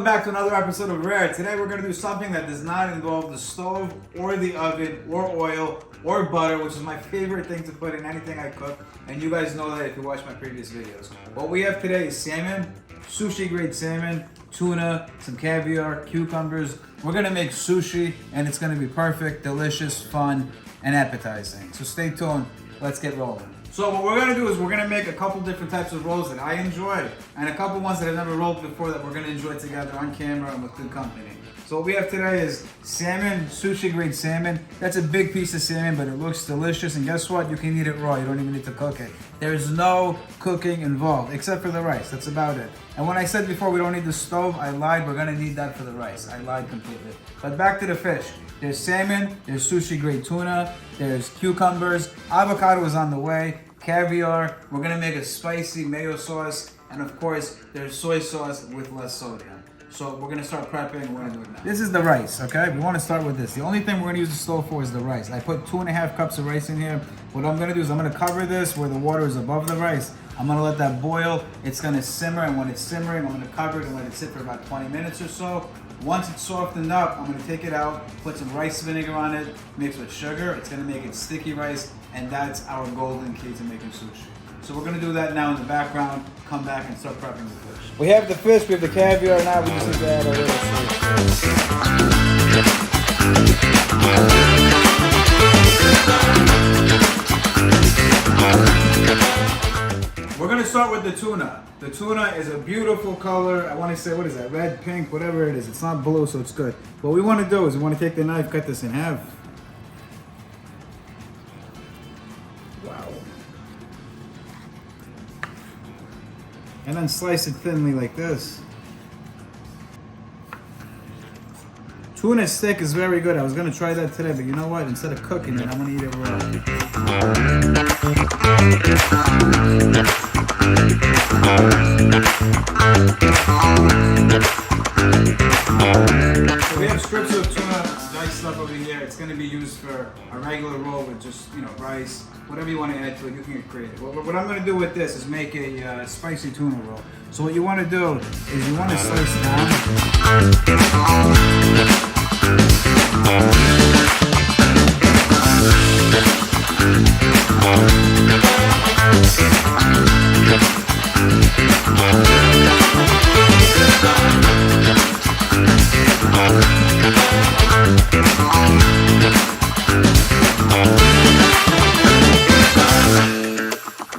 welcome back to another episode of RAR. Today we're going to do something that does not involve the stove or the oven or oil or butter, which is my favorite thing to put in anything I cook, and you guys know that if you watch my previous videos. What we have today is salmon, sushi grade salmon, tuna, some caviar, cucumbers. We're going to make sushi, and it's going to be perfect, delicious, fun, and appetizing. So stay tuned. Let's get rolling. So what we're gonna do is we're gonna make a couple different types of rolls that I enjoy, and a couple ones that I've never rolled before that we're gonna enjoy together on camera and with good company. So what we have today is salmon, sushi grade salmon. That's a big piece of salmon, but it looks delicious. And guess what? You can eat it raw. You don't even need to cook it. There's no cooking involved, except for the rice. That's about it. And when I said before we don't need the stove, I lied. We're gonna need that for the rice. I lied completely. But back to the fish. There's salmon, there's sushi grade tuna, there's cucumbers, avocado is on the way, caviar. We're gonna make a spicy mayo sauce, and of course, there's soy sauce with less sodium. So we're gonna start prepping, and we're gonna do it now. This is the rice, okay? We wanna start with this. The only thing we're gonna use the stove for is the rice. I put 2.5 cups of rice in here. What I'm gonna do is I'm gonna cover this where the water is above the rice. I'm gonna let that boil. It's gonna simmer, and when it's simmering, I'm gonna cover it and let it sit for about 20 minutes or so. Once it's softened up, I'm gonna take it out, put some rice vinegar on it, mix with sugar. It's gonna make it sticky rice, and that's our golden key to making sushi. So we're gonna do that now in the background, come back and start prepping the fish. We have the fish, we have the caviar, now we just need to add a little fish. We're gonna start with the tuna. The tuna is a beautiful color. I wanna say, what is that, red, pink, whatever it is. It's not blue, so it's good. What we wanna do is we wanna take the knife, cut this in half. Wow. And then slice it thinly like this. Tuna steak is very good. I was gonna try that today, but you know what? Instead of cooking it, I'm gonna eat it raw. So we have strips of tuna diced up over here. It's gonna be used for a regular roll with just, rice, whatever you want to add to it. You can get creative. What I'm gonna do with this is make a spicy tuna roll. So what you want to do is you want to slice down.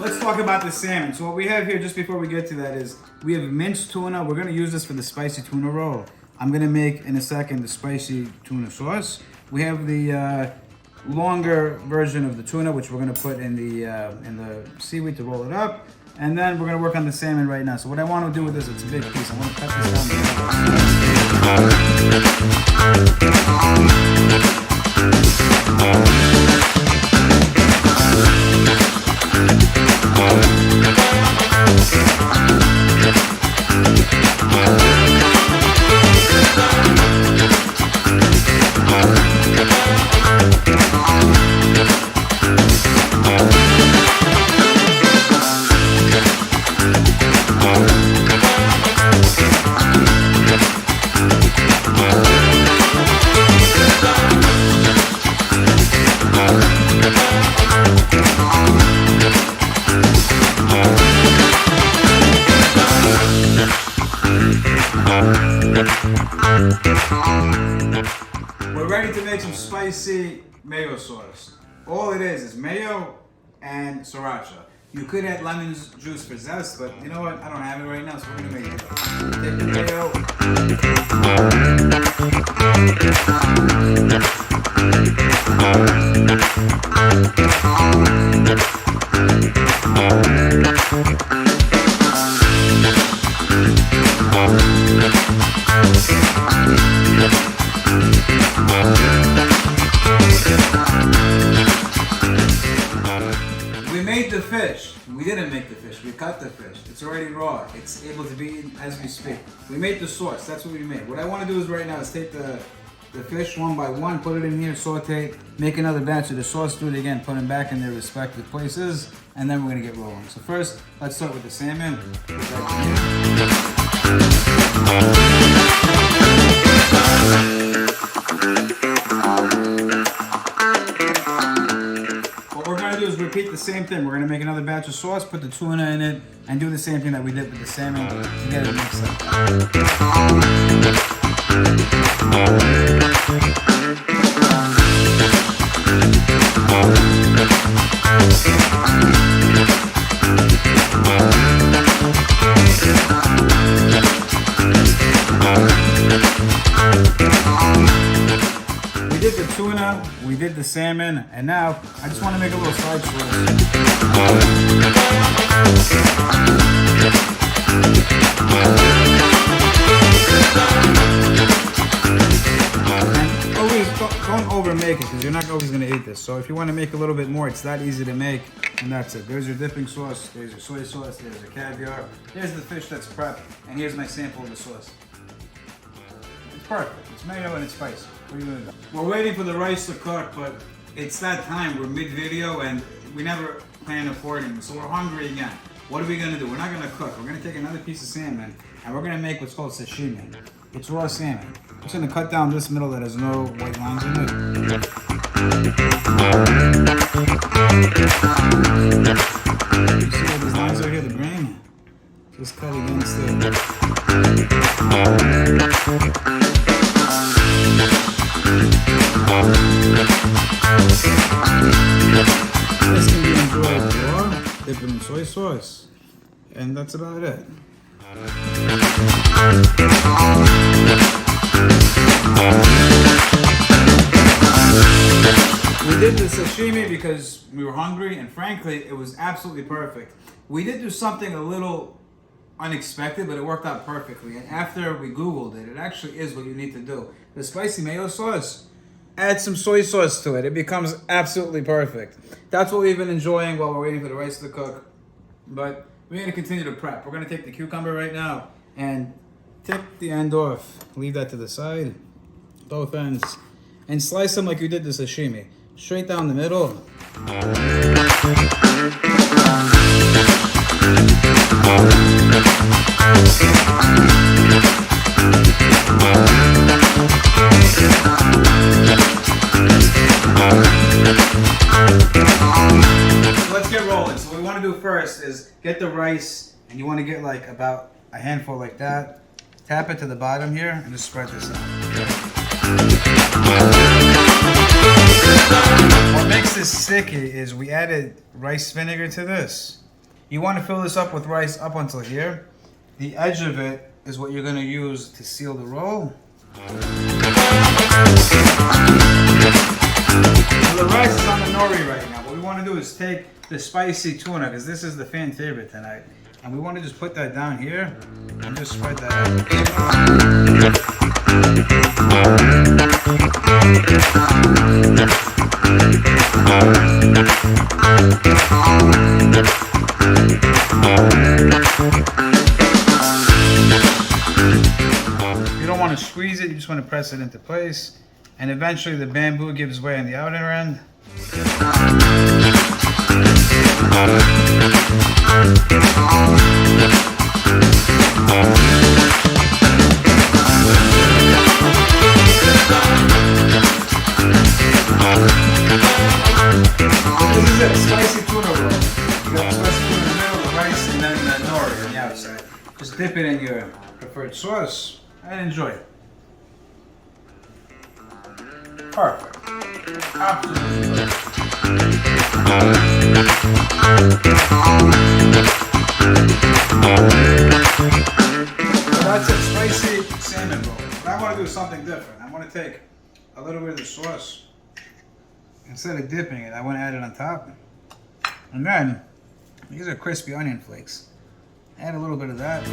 Let's talk about the salmon. So what we have here, just before we get to that, is we have minced tuna. We're going to use this for the spicy tuna roll. I'm going to make, in a second, the spicy tuna sauce. We have the longer version of the tuna, which we're going to put in the seaweed to roll it up. And then we're going to work on the salmon right now. So what I want to do with this, it's a big piece. I want to cut this We're ready to make some spicy mayo sauce. All it is mayo and sriracha. You could add lemon juice for zest, but you know what? I don't have it right now, so we're gonna make it. Take the mayo. We made the fish. We didn't make the fish. We cut the fish. It's already raw. It's able to be eaten as we speak. We made the sauce. That's what we made. What I want to do is right now is take the fish one by one, put it in here, saute it, make another batch of the sauce, do it again, put them back in their respective places, and then we're gonna get rolling. So first, let's start with the salmon. Put that in here. What we're gonna do is repeat the same thing. We're gonna make another batch of sauce, put the tuna in it, and do the same thing that we did with the salmon to get it mixed up. We did the tuna, we did the salmon, and now I just want to make a little side sauce. And always don't over make it because you're not always going to eat this. So if you want to make a little bit more, it's that easy to make, and that's it. There's your dipping sauce, there's your soy sauce, there's your caviar, there's the fish that's prepped, and here's my sample of the sauce. It's perfect. It's mayo and it's spicy. What are you gonna do? We're waiting for the rice to cook, but it's that time. We're mid-video and we never planned accordingly, so we're hungry again. What are we gonna do? We're not gonna cook. We're gonna take another piece of salmon and we're gonna make what's called sashimi. It's raw salmon. I'm just gonna cut down this middle that has no white lines in it. You see all these lines over here, the grain? Just cut against it. This can be enjoyed raw, dip it in soy sauce, and that's about it. We did the sashimi because we were hungry, and frankly, it was absolutely perfect. We did do something a little unexpected, but it worked out perfectly. And after we Googled it, it actually is what you need to do. The spicy mayo sauce, add some soy sauce to it. It becomes absolutely perfect. That's what we've been enjoying while we're waiting for the rice to cook. But we're going to continue to prep. We're going to take the cucumber right now and tip the end off. Leave that to the side, both ends, and slice them like you did the sashimi. Straight down the middle. Let's get rolling. So what we want to do first is get the rice, and you want to get like about a handful like that. Tap it to the bottom here and just spread this out. What makes this sticky is we added rice vinegar to this. You want to fill this up with rice up until here. The edge of it is what you're going to use to seal the roll. So the rice is on the nori right now. What we want to do is take the spicy tuna, because this is the fan favorite tonight, and we want to just put that down here and just spread that out. You don't want to squeeze it, you just want to press it into place, and eventually the bamboo gives way on the outer end. This is it, spicy tuna roll. You got the spicy tuna in the middle, the rice, and then the nori on the outside. Just dip it in your preferred sauce and enjoy it. Perfect. Absolutely perfect. So that's it, spicy salmon roll. But I want to do something different. I want to take a little bit of the sauce. Instead of dipping it, I want to add it on top. And then, these are crispy onion flakes. Add a little bit of that.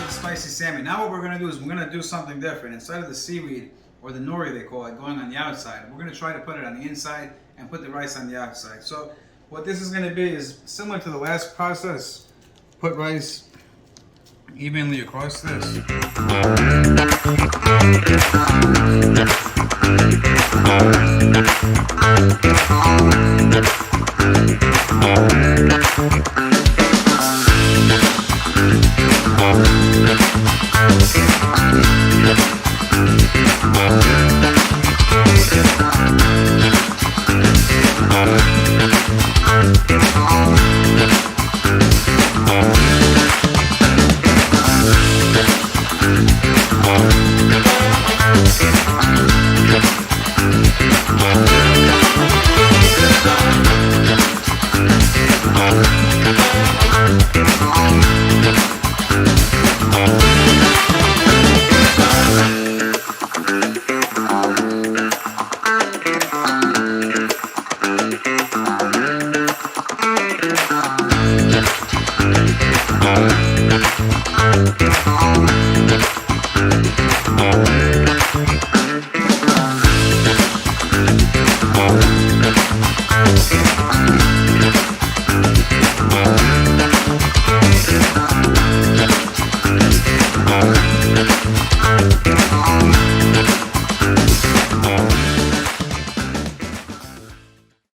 Spicy salmon. Now what we're going to do is we're going to do something different. Instead of the seaweed, or the nori they call it, going on the outside, we're going to try to put it on the inside and put the rice on the outside. So what this is going to be is similar to the last process. Put rice evenly across this.